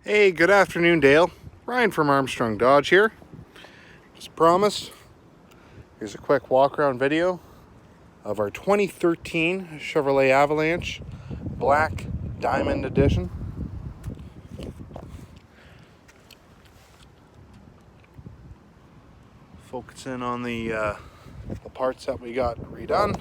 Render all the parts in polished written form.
Hey, good afternoon, Dale. Ryan from Armstrong Dodge here. As promised, here's a quick walk-around video of our 2013 Chevrolet Avalanche Black Diamond Edition. Focusing on the parts that we got redone.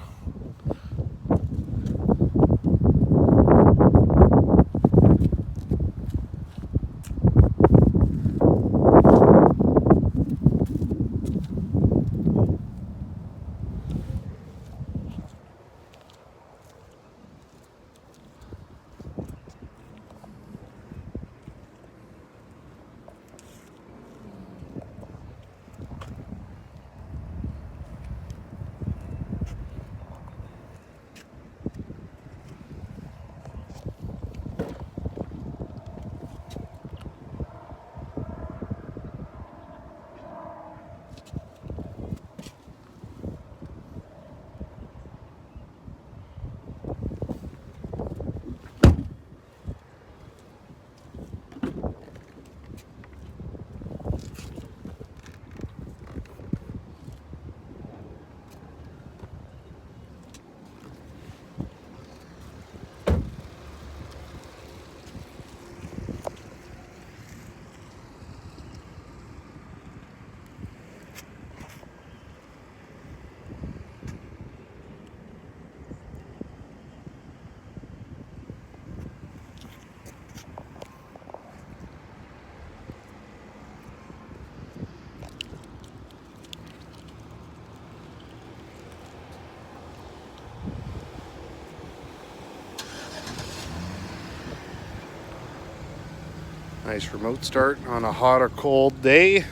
Nice remote start on a hot or cold day.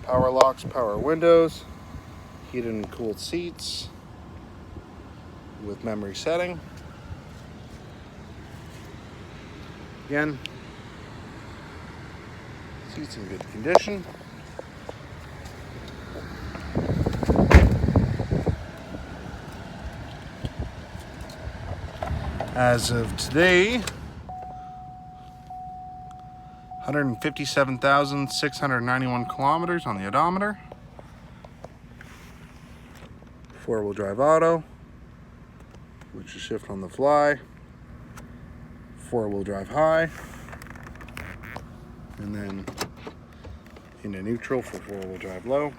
Power locks, power windows, heated and cooled seats with memory setting. Again, seats in good condition. As of today, 157,691 kilometers on the odometer. Four-wheel drive auto, which is shift on the fly. Four-wheel drive high, and then into neutral for four-wheel drive low.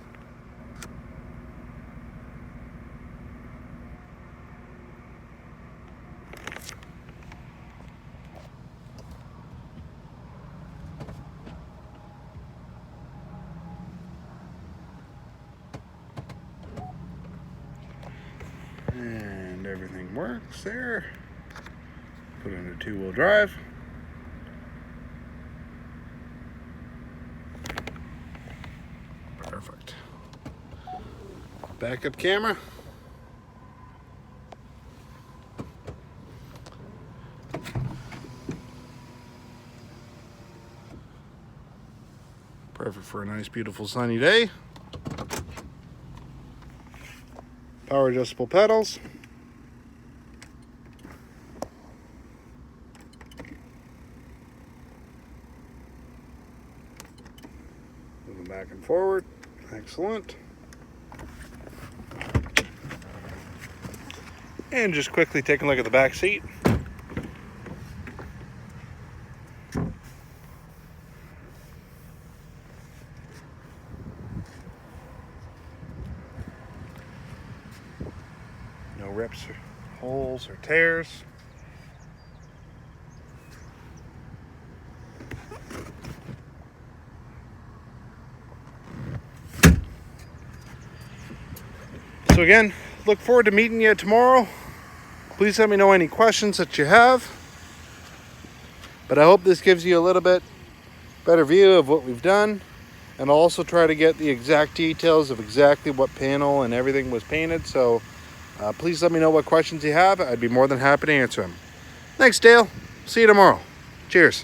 And everything works there. Put in a two-wheel drive. Perfect. Backup camera. Perfect for a nice, beautiful sunny day. Power adjustable pedals. Moving back and forward. Excellent. And just quickly take a look at the back seat. No rips, or holes, or tears. So again, look forward to meeting you tomorrow. Please let me know any questions that you have. But I hope this gives you a little bit better view of what we've done. And I'll also try to get the exact details of exactly what panel and everything was painted. So please let me know what questions you have. I'd be more than happy to answer them. Thanks, Dale. See you tomorrow. Cheers.